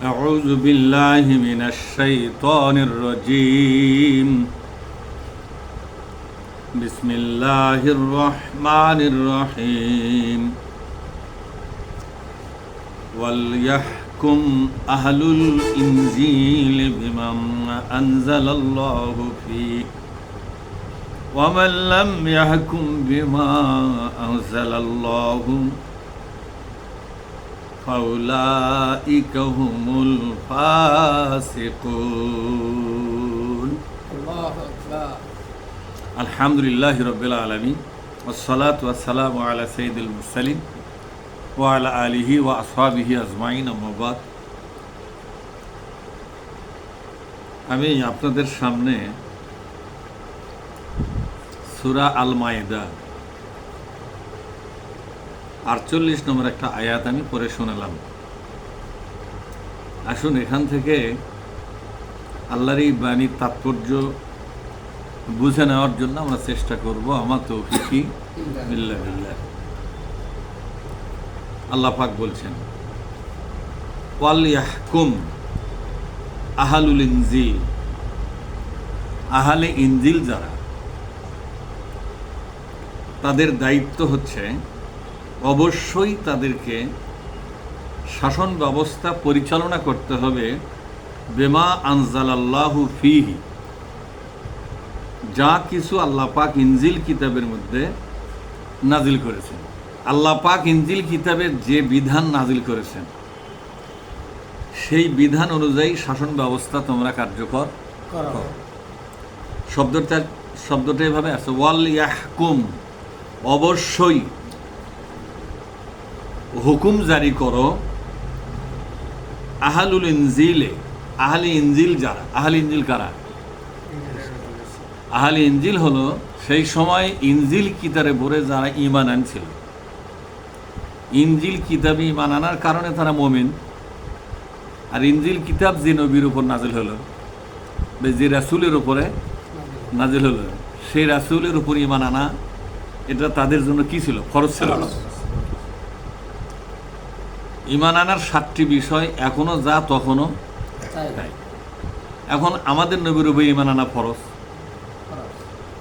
أعوذ بالله من الشيطان الرجيم بسم الله الرحمن الرحيم وليحكم أهل الإنجيل بما أنزل الله فيه ومن لم يحكم بما أنزل الله فأولئك هم الفاسقون الله أكبر الحمد لله رب العالمين والصلاة والسلام على سيد المرسلين وعلى آله وأصحابه أجمعين أما بعد আমি আপনাদের সামনে সূরা আল মায়েদা 48 নম্বর একটা আয়াত আমি পড়ে শোনালাম। আসুন এখান থেকে আল্লাহর এই বাণীর তাৎপর্য বুঝে নেওয়ার জন্য আমরা চেষ্টা করব। আমার তৌফিকি বিল্লাহ বিল্লাহ। আল্লাহ পাক বলছেন ওয়াল ইয়াহকুম আহলুল ইনজিল, আহলে ইনজিল যারা, তাদের দায়িত্ব হচ্ছে অবশ্যই তাদেরকে শাসন ব্যবস্থা পরিচালনা করতে হবে বেমা আনজালাল্লাহু ফিহি, যা কিছু আল্লাহ পাক ইনজিল কিতাবের মধ্যে নাজিল করেছেন। আল্লাহ পাক ইনজিল কিতাবের যে বিধান নাজিল করেছেন সেই বিধান অনুযায়ী শাসন ব্যবস্থা তোমরা কার্যকর করো। শব্দটা এভাবে আছে, ওয়াল ইয়াহকুম, অবশ্যই হুকুম জারি করো আহলুল ইনজিলে, আহলে ইনজিল যারা। আহলে ইনজিল কারা? আহলে ইনজিল হলো সেই সময় ইনজিল কিতাবে পড়ে যারা ঈমান আনছিল। ইনজিল কিতাবে ঈমান আনার কারণে তারা মুমিন। আর ইনজিল কিতাব যে নবীর উপর নাজিল হলো, যে রাসূলের উপরে নাজিল হলো, সেই রাসূলের উপর ঈমান আনা এটা তাদের জন্য কি ছিল? ফরজ ছিল। ঈমান আনার 7টি বিষয় এখনো যা তখনও তাই। এখন আমাদের নবীর উপর ঈমান আনা ফরজ।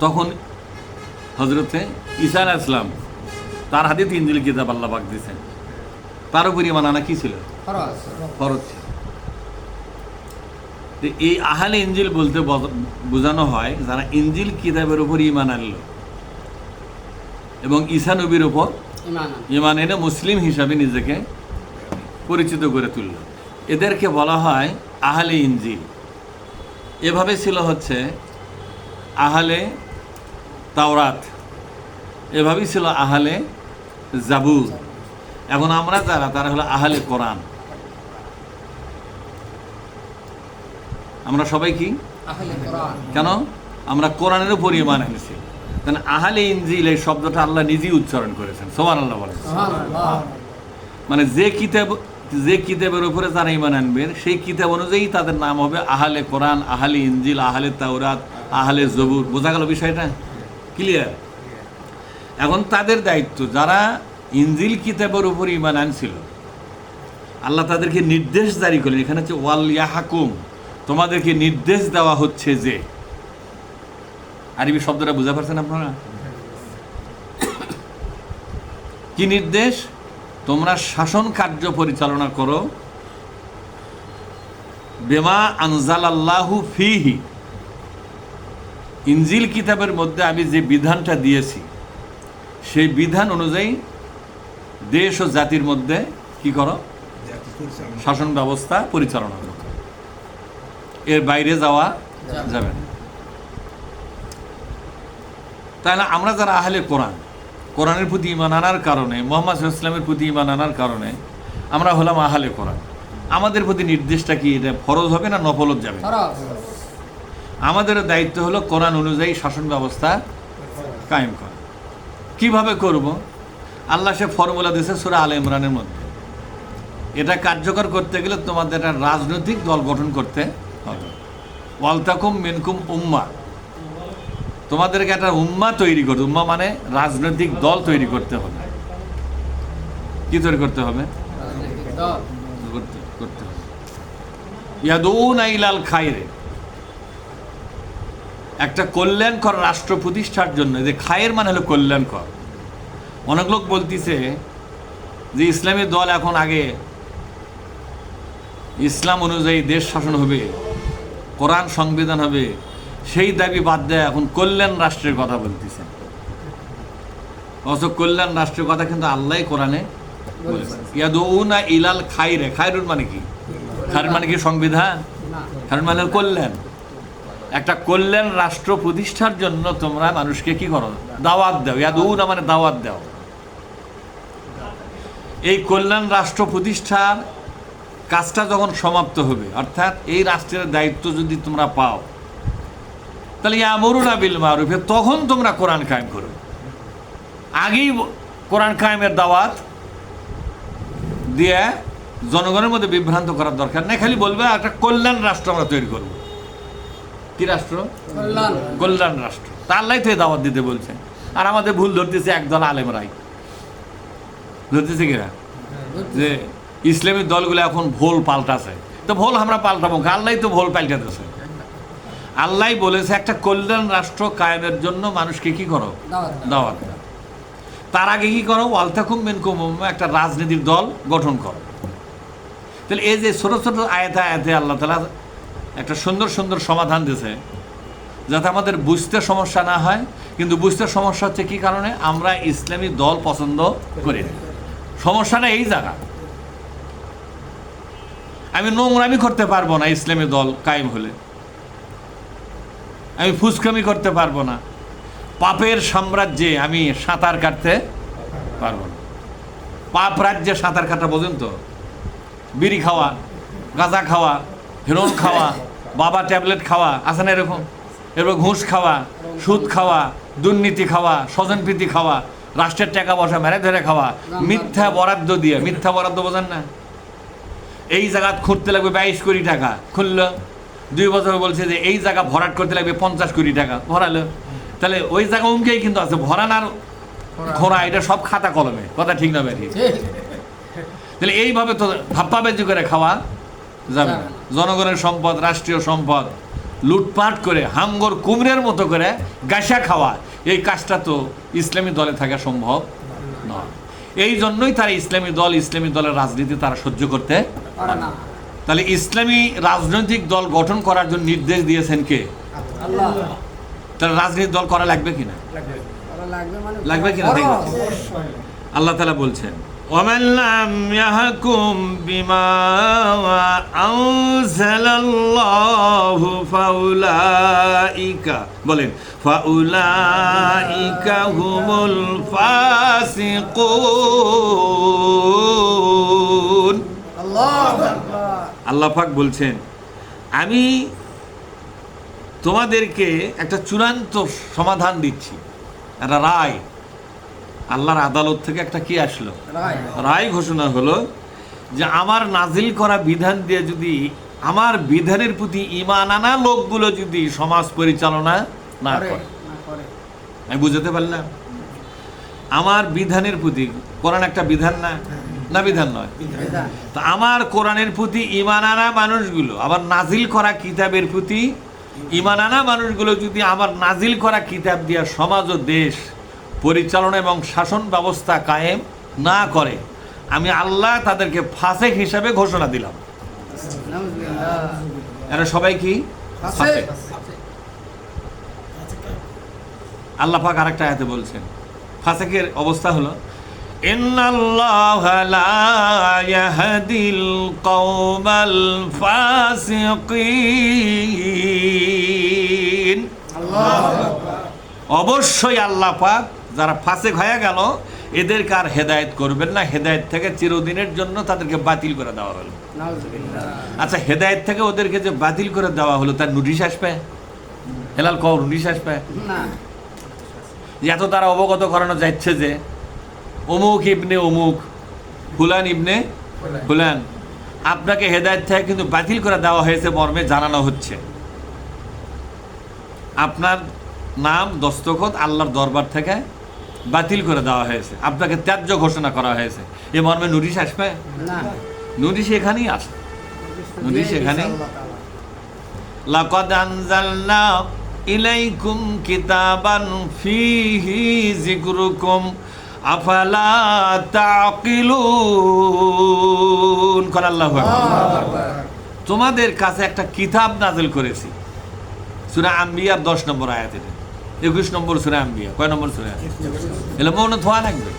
তখন হযরতে ঈসা আলাইহিস সালাম তার হাতে ইনজিল কিতাব আল্লাহ পাক দিয়েছেন, তার উপর ঈমান আনা কি ছিল? ফরজ ছিল। এই আহলে ইনজিল বলতে বোঝানো হয় যারা ইনজিল কিতাবের উপর ঈমান আনলো এবং ঈসা নবীর উপর ঈমান এনে মুসলিম হিসাবে নিজেকে পরিচিত করে তুলল, এদেরকে বলা হয় আহলে ইনজিল। এভাবে ছিল হচ্ছে আহলে তাওরাত, এভাবেই ছিল আহলে জাবুর। এখন আমরা যারা, তারা হলো আহলে কোরআন। আমরা সবাই কি? কেন? আমরা কোরআনের উপর ঈমান এনেছি। তাহলে আহলে ইনজিল এই শব্দটা আল্লাহ নিজেই উচ্চারণ করেছেন, সুবহানাল্লাহ বলেন। মানে যে কিতাবের উপরে যারা ঈমান আনবে সেই কিতাব অনুযায়ী তাদের নাম হবে আহলে কোরআন, আহলে ইনজিল, আহলে তাওরাত, আহলে জবুর। বোঝা গেল বিষয়টা? ক্লিয়ার? এখন তাদের দায়িত্ব, যারা ইনজিল কিতাবের উপর ঈমান আনছিল, আল্লাহ তাদেরকে নির্দেশ জারি করলেন। এখানে হচ্ছে ওয়াল ইয়াহকুম, তোমাদেরকে নির্দেশ দেওয়া হচ্ছে যে। আরবি শব্দটা বুঝতে পারছেন আপনারা? কি নির্দেশ? তোমরা শাসন কার্য পরিচালনা করো বেমা আনজালাল্লাহু ফিহি, ইনজিল কিতাবের মধ্যে আমি যে বিধানটা দিয়েছি সেই বিধান অনুযায়ী দেশ ও জাতির মধ্যে কি করো? শাসন ব্যবস্থা পরিচালনা করো। এর বাইরে যাওয়া যাবে না। তাহলে আমরা যারা আহলে কোরআন, কোরআনের প্রতি ঈমান আনার কারণে, মুহাম্মদ সাল্লাল্লাহু আলাইহি ওয়াসাল্লামের প্রতি ঈমান আনার কারণে আমরা হলাম আহলে কোরআন। আমাদের প্রতি নির্দেশটা কি? এটা ফরজ হবে না নফলত যাবে? আমাদের দায়িত্ব হলো কোরআন অনুযায়ী শাসন ব্যবস্থা কায়েম করা। কিভাবে করব? আল্লাহ সে ফর্মুলা দিয়েছে সূরা আলে ইমরানের মধ্যে। এটা কার্যকর করতে গেলে তোমাদের একটা রাজনৈতিক দল গঠন করতে হবে। ওয়ালতাকুম মিনকুম উম্মাহ, তোমাদেরকে একটা উম্মাহ তৈরি করতে, উম্মাহ মানে রাজনৈতিক দল তৈরি করতে হবে। কি তৈরি করতে হবে? করতে হবে। ইয়াদউনা ইলাল খায়রে, একটা কল্যাণকর রাষ্ট্র প্রতিষ্ঠার জন্য। যে খায়ের মানে হলো কল্যাণকর। অনেক লোক বলতেছে যে ইসলামী দল এখন আগে ইসলাম অনুযায়ী দেশ শাসন হবে, কোরআন সংবিধান হবে, সেই দাবি বাদ দেয় এখন কল্যাণ রাষ্ট্রের কথা বলতেছে। অথচ কল্যাণ রাষ্ট্রের কথা কিন্তু আল্লাহ কোরআনে বলেছেন। ইয়াদউনা ইলাল খায়রে, খায়রুন মানে কি? খায়র মানে কি সংবিধান? খায়রুন মানে কল্যাণ। একটা কল্যাণ রাষ্ট্র প্রতিষ্ঠার জন্য তোমরা মানুষকে কি করো? দাওয়াত দাও। ইয়াদউনা মানে দাওয়াত দাও। এই কল্যাণ রাষ্ট্র প্রতিষ্ঠার কাজটা যখন সমাপ্ত হবে, অর্থাৎ এই রাষ্ট্রের দায়িত্ব যদি তোমরা পাও, তাহলে ইয়ামুরুনা বিল মারুফে, তখন তোমরা কোরআন কায়েম করো। আগেই কোরআন কায়েমের দাওয়াত দিয়ে জনগণের মধ্যে বিভ্রান্ত করার দরকার নেই। খালি বলবে একটা কল্যাণ রাষ্ট্র আমরা তৈরি করব। কি রাষ্ট্র? কল্যাণ রাষ্ট্র। তা আল্লাহ তো দাওয়াত দিতে বলছে। আর আমাদের ভুল ধরতেছে একদল আলেমরাই, ধরতেছে কিনা যে ইসলামী দলগুলো এখন ভোল পাল্টাছে। তো ভোল আমরা পাল্টাবো, আল্লাহ তো ভোল পাল্টাতেছে। আল্লাহ বলেছে একটা কল্যাণ রাষ্ট্র কায়েমের জন্য মানুষকে কি করো? দাওয়াত দাও। তার আগে কি করো? ওয়ালতাকুম মিনকুম উম্মাহ, একটা রাজনীতির দল গঠন করো। তাহলে এই যে ছোট ছোট আয়াতে আল্লাহ তাআলা একটা সুন্দর সুন্দর সমাধান দিয়েছে, যাতে আমাদের বুঝতে সমস্যা না হয়। কিন্তু বুঝতে সমস্যা হচ্ছে কি কারণে? আমরা ইসলামী দল পছন্দ করি না। সমস্যাটা এই জায়গা। আমি নোংরামি করতে পারবো না ইসলামী দল কায়েম হলে, আমি ফুসকামি করতে পারবো না, পাপের সাম্রাজ্যে আমি সাঁতার কাটতে পারবো না। পাপ রাজ্যে সাঁতার কাটা বোঝেন তো? বিড়ি খাওয়া, গাঁজা খাওয়া, হেরোন খাওয়া, বাবা ট্যাবলেট খাওয়া, আছে না এরকম? এরপর ঘুষ খাওয়া, সুদ খাওয়া, দুর্নীতি খাওয়া, স্বজনপ্রীতি খাওয়া, রাষ্ট্রের টাকা পয়সা মেরে ধরে খাওয়া, মিথ্যা বরাদ্দ দিয়ে, মিথ্যা বরাদ্দ বোঝেন না? এই জায়গা খুঁড়তে লাগবে 22 কোটি টাকা, খুললো 2 বছর বলছে যে এই জায়গা ভরাট করতে লাগবে 50 কোটি টাকা, ভরালো। তাহলে ওই জায়গা অঙ্কেই কিন্তু আছে, ভরানার খোঁড়া, এটা সব খাতা কলমে, কথা ঠিক না বেরিয়ে। তাহলে এইভাবে তো ধাপ্পাবাজি করে খাওয়া যাবে না। জনগণের সম্পদ, রাষ্ট্রীয় সম্পদ লুটপাট করে হাঙ্গর কুমড়ের মতো করে গাছা খাওয়া, এই কাজটা তো ইসলামী দলে থাকা সম্ভব নয়। এই জন্যই তারা ইসলামী দলের রাজনীতি তারা সহ্য করতে পারে না। তাহলে ইসলামী রাজনৈতিক দল গঠন করার জন্য নির্দেশ দিয়েছেন কে? আল্লাহ। তাহলে রাজনৈতিক দল করা লাগবে কিনা? লাগবে কিনা? আল্লাহ তাআলা বলছেন, ওয়ামান লাম ইয়াহকুম বিমা আনজালাল্লাহু ফাউলাইকা, বলেন ফাউলাইকা হুমুল ফাসিকুন। আল্লাহ পাক বলছেন, আমি তোমাদেরকে একটা চূড়ান্ত সমাধান দিচ্ছি, একটা রায়। আল্লাহর আদালত থেকে একটা কি আসলো? রায় ঘোষণা হলো যে আমার নাজিল করা বিধান দিয়ে যদি আমার বিধানের প্রতি ঈমান আনা লোকগুলো যদি সমাজ পরিচালনা না করে, আমি বুঝাতে পারলাম? আমার বিধানের প্রতি, কোরআন একটা বিধান না? না বিধান নয়? তো আমার কোরআনের প্রতি ঈমান আনা মানুষগুলো, আবার নাজিল করা কিতাবের প্রতি ঈমান আনা মানুষগুলো যদি আমার নাজিল করা কিতাব দিয়া সমাজ ও দেশ পরিচালনা এবং শাসন ব্যবস্থা কায়েম না করে, আমি আল্লাহ তাদেরকে ফাসেক হিসাবে ঘোষণা দিলাম। এরা সবাই কি ফাসেক? আল্লাহ পাক আরেকটা আয়াতে বলছেন ফাসেকের অবস্থা হলো, ইন্নাল্লাহা লা ইয়াহদিল কওমাল ফাসিকিন। অবশ্যই আল্লাহ পাক যারা ফাসেক হয়ে গেল এদেরকে আর হেদায়েত করবেন না, হেদায়েত থেকে চিরদিনের জন্য তাদেরকে বাতিল করে দেওয়া হলো। আচ্ছা, হেদায়েত থেকে ওদেরকে যে বাতিল করে দেওয়া হলো তার নোটিশ আসবে? হেলাল কও, নোটিশ আসবে না? এত তারা অবগত করানো যাচ্ছে যে অমুক ইবনে অমুক, ফুলান ইবনে ফুলান, আপনাকে হেদায়েত থেকে কিন্তু বাতিল করে দেওয়া হয়েছে মর্মে জানানো হচ্ছে। আপনার নাম দস্তখত আল্লাহর দরবার থেকে বাতিল করে দেওয়া হয়েছে, আপনাকে ত্যায্য ঘোষণা করা হয়েছে, এ মর্মে নোটিশ আসবে না? নোটিশ এখানেই আসে। নদী সেখানে লাকাদ আনজালনা ইলাইকুম কিতাবান ফীহি যিকরুকুম আফালা তাকিলুন। কোন আল্লাহু আকবার। তোমাদের কাছে একটা কিতাব নাযিল করেছি। সূরা আম্বিয়ার 10 নম্বর আয়াত, 21 নম্বর সূরা আম্বিয়া। কয় নম্বর সূরা? এলে মনে ধোয়া লাগবে।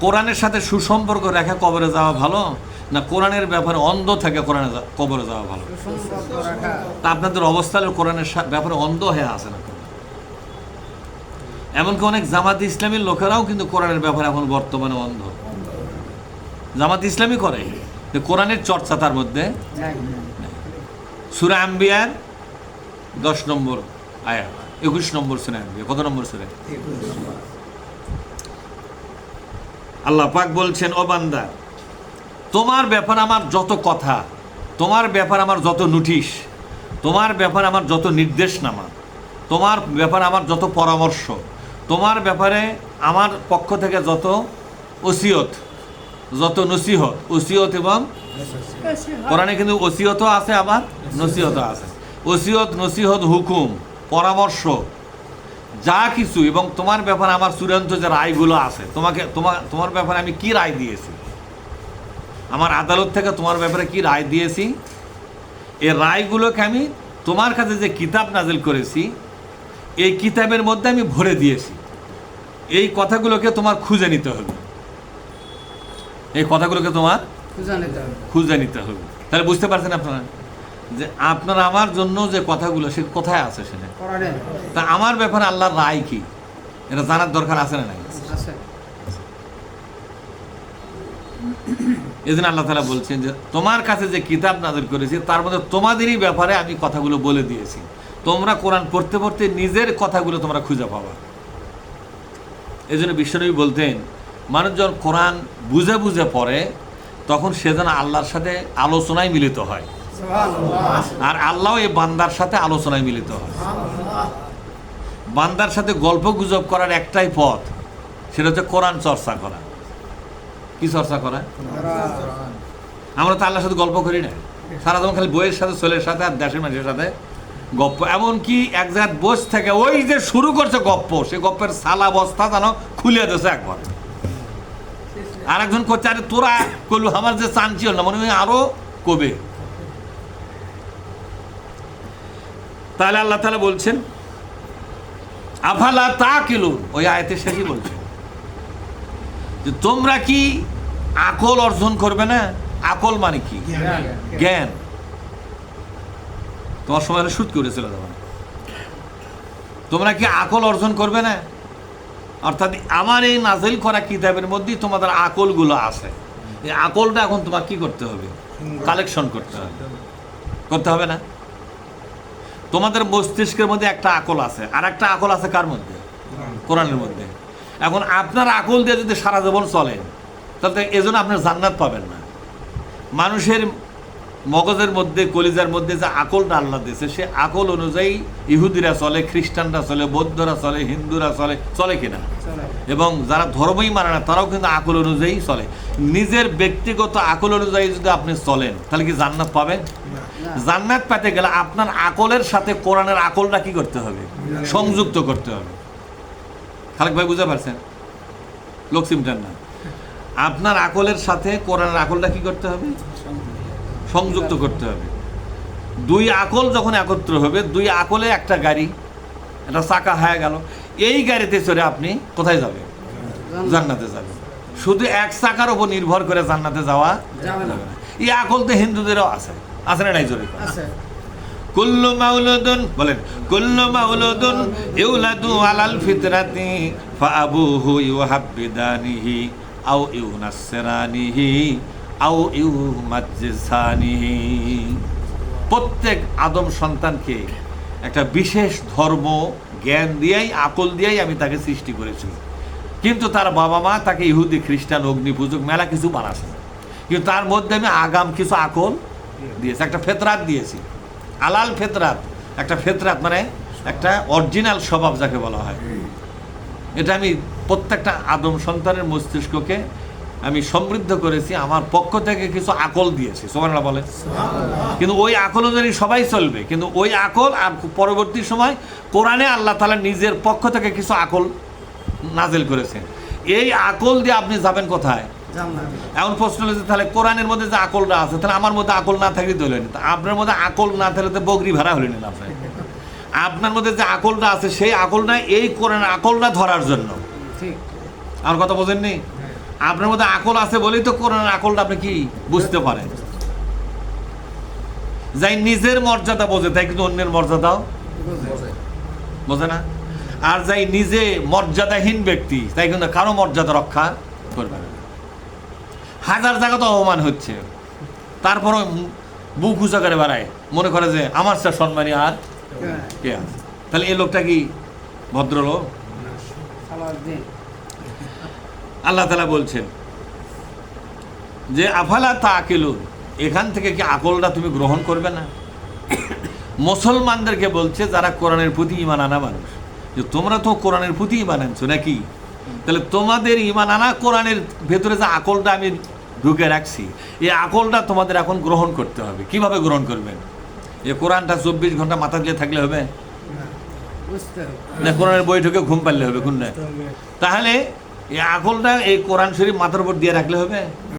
কোরআনের সাথে সুসম্পর্ক রেখা কবরে যাওয়া ভালো না কোরআনের ব্যাপারে অন্ধ থেকে কবরে যাওয়া ভালো? তা আপনাদের অবস্থা হলো কোরআনের ব্যাপারে অন্ধ হয়ে আছে না। এমনকি অনেক জামাত ইসলামীর লোকেরাও কিন্তু কোরআনের ব্যাপারে এখন বর্তমানে অন্ধ। জামাত ইসলামী করে, কোরআনের চর্চা তার মধ্যে। সূরা আম্বিয়ার 10 নম্বর আয়াত, 21 নম্বর সূরা আম্বিয়া। কত নম্বর সূরা? আল্লাহ পাক বলছেন, ও বান্দা, তোমার ব্যাপার আমার যত কথা, তোমার ব্যাপার আমার যত নোটিশ, তোমার ব্যাপার আমার যত নির্দেশনামা, তোমার ব্যাপার আমার যত পরামর্শ, তোমার ব্যাপারে আমার পক্ষ থেকে যত ওসিয়ত, যত নসিহত, ওসিয়ত এবং কোরআনে কিন্তু ওসিয়তও আছে আবার নসিহতও আছে। ওসিয়ত, নসিহত, হুকুম, পরামর্শ যা কিছু, এবং তোমার ব্যাপারে আমার চূড়ান্ত যে রায়গুলো আছে, তোমার ব্যাপারে আমি কি রায় দিয়েছি, আমার আদালত থেকে তোমার ব্যাপারে কি রায় দিয়েছি, এই রায়গুলোকে আমি তোমার কাছে যে কিতাব নাজিল করেছি এই কিতাবের মধ্যে আমি ভরে দিয়েছি। এই কথাগুলোকে তোমার খুঁজে নিতে হবে, এই কথাগুলোকে তোমার খুঁজে নিতে হবে। তাহলে বুঝতে পারছেন আপনারা যে আপনার আমার জন্য যে কথাগুলো সে কোথায় আছে সেটা। তা আমার ব্যাপারে আল্লাহর রায় কি এটা জানার দরকার আছে না নাই? এই জন্য আল্লাহ তাআলা বলছেন যে তোমার কাছে যে কিতাব নাযিল করেছি তার মধ্যে তোমাদেরই ব্যাপারে আমি কথাগুলো বলে দিয়েছি। তোমরা কোরআন পড়তে পড়তে নিজের কথাগুলো তোমরা খুঁজে পাবা। এই জন্য বিশ্বনবী বলতেন, মানুষ যখন কোরআন বুঝে বুঝে পড়ে তখন সে যেন আল্লাহর সাথে আলোচনায় মিলিত হয়, আর আল্লাহ এই বান্দার সাথে আলোচনায় মিলিত হয়। বান্দার সাথে গল্প গুজব করার একটাই পথ, সেটা হচ্ছে কোরআন চর্চা করা। কি চর্চা করা? আমরা তো আল্লাহর সাথে গল্প করি না, সারা জীবন খালি বইয়ের সাথে, ছেলের সাথে আর দেশের মানুষের সাথে গপ্প। এমনকি এক জায়গায় বস থেকে ওই যে শুরু করছে গপ্প, সে গপ্পের সালা বস্তা যেন খুলে দিয়েছে একবার। আর একজন করছে, আরে তোরা করলু আমার যে চাঞ্চি হল না, মনে হয় আরো কবে। তাহলে আল্লাহ তাআলা বলছেন আফালা তাকিলুন, ওই আয়াতের শেষে বলছেন যে তোমরা কি আকল অর্জন করবে না? আকল মানে কি? জ্ঞান। তোমার সময় সুদ করেছিল তখন, তোমরা কি আকল অর্জন করবে না? অর্থাৎ আমার এই নাজিল করা কিতাবের মধ্যেই তোমাদের আকলগুলো আছে। এই আকলটা এখন তোমার কি করতে হবে? কালেকশন করতে হবে না? তোমাদের মস্তিষ্কের মধ্যে একটা আকল আছে, আর একটা আকল আছে কার মধ্যে? কোরআনের মধ্যে। এখন আপনার আকল দিয়ে যদি সারা জীবন চলেন তাহলে এজন্য আপনার জান্নাত পাবেন না। মানুষের মগজের মধ্যে, কলিজার মধ্যে যে আকলটা আল্লাহ দিয়েছে, সে আকল অনুযায়ী ইহুদিরা চলে, খ্রিস্টানরা চলে, বৌদ্ধরা চলে, হিন্দুরা চলে কিনা? এবং যারা ধর্মই মানে না তারাও কিন্তু আকল অনুযায়ী চলে। নিজের ব্যক্তিগত আকল অনুযায়ী যদি আপনি চলেন তাহলে কি জান্নাত পাবেন? জান্নাত পেতে গেলে আপনার আকলের সাথে কোরআনের আকলটা কি করতে হবে? সংযুক্ত করতে হবে। খালেক ভাই বুঝতে পারছেন? লক্ষ্মীমটার না, আপনার আকলের সাথে কোরআনের আকলটা কি করতে হবে? সংযুক্ত করতে হবে। দুই আকল যখন একত্র হবে, দুই আকলে একটা গাড়ি, একটা চাকা হয়ে গেল। এই গাড়িতে চড়ে আপনি কোথায় যাবেন? জান্নাতে যাবেন। শুধু এক চাকার উপর নির্ভর করে জান্নাতে যাওয়া যাবে না। এই আকল তো হিন্দুদেরও আছে, আছে না নাই? জোরে কুল্লু মাউলুদুন, বলেন, কুল্লু মাউলুদুন ইউলাদু আলাল ফিতরাতি ফাআবুহু ইউহাব্বিদানিহি আও ইউনাসসিরানিহি আও ইউমাজ্জিসানিহি। প্রত্যেক আদম সন্তানকে একটা বিশেষ ধর্ম জ্ঞান দিয়েই, আকল দিয়েই আমি তাকে সৃষ্টি করেছি। কিন্তু তার বাবা মা তাকে ইহুদি, খ্রিস্টান, অগ্নিপূজক মেলা কিছু বানাচ্ছে, কিন্তু তার মধ্যে আমি আগাম কিছু আকল দিয়েছি, একটা ফেতরাত দিয়েছি। আলাল ফেতরাত, একটা ফেতরাত মানে একটা অরিজিনাল স্বভাব যাকে বলা হয়, এটা আমি প্রত্যেকটা আদম সন্তানের মস্তিষ্ককে আমি সমৃদ্ধ করেছি, আমার পক্ষ থেকে কিছু আকল দিয়েছি, সুবহানাল্লাহ বলে। কিন্তু ওই আকল অনুযায়ী সবাই চলবে, কিন্তু ওই আকল আর পরবর্তী সময় কোরআনে আল্লাহ তাআলা নিজের পক্ষ থেকে কিছু আকল নাজিল করেছেন। এই আকল দিয়ে আপনি যাবেন কোথায়? এখন প্রশ্ন হচ্ছে তাহলে কোরআনের মধ্যে যে আকলটা আছে, তাহলে আমার মধ্যে আকল না থাকলে তো হলেন, আপনার মধ্যে আকল না থাকলে তো বগরি ভাড়া হলেন না। আপনার মধ্যে যে আকলটা আছে সেই আকলটা এই কোরআনের আকলটা ধরার জন্য। আমার কথা বোঝেননি? আপনার মধ্যে আকল আছে বলেই তো কোরআনের আকলটা আপনি কি বুঝতে পারেন। যাই নিজের মর্যাদা বোঝে তাই কিন্তু অন্যের মর্যাদাও বোঝে না। আর যাই নিজে মর্যাদাহীন ব্যক্তি তাই কিন্তু কারো মর্যাদা রক্ষা করবে না। হাজার জায়গা তো অপমান হচ্ছে, তারপরও বুক উঁচা করে বেড়ায়, মনে করে যে আমার সে সম্মানী আর কে আছে। তাহলে এই লোকটা কি ভদ্রলোক? আল্লাহ তাআলা বলছেন যে আফালা তাকিলুন, এখান থেকে কি আকলটা তুমি গ্রহণ করবে না? মুসলমানদেরকে বলছে যারা কোরআনের প্রতি ঈমান আনা মানুষ, যে তোমরা তো কোরআনের প্রতি ঈমান আনছো নাকি, তাহলে তোমাদের ঈমান আনা কোরআনের ভেতরে যে আকলটা আমি ঢুকে রাখছি, এই আকলটা তোমাদের এখন গ্রহণ করতে হবে। কিভাবে গ্রহণ করবেন? এই কোরআনটা 24 ঘন্টা মাথা দিয়ে থাকলে হবে না? কোরআনের বই ঢুকে ঘুম পারলে হবে? কোন না? তাহলে এই আকলটা এই কোরআন শরীফ মাথার উপর দিয়ে রাখলে হবে?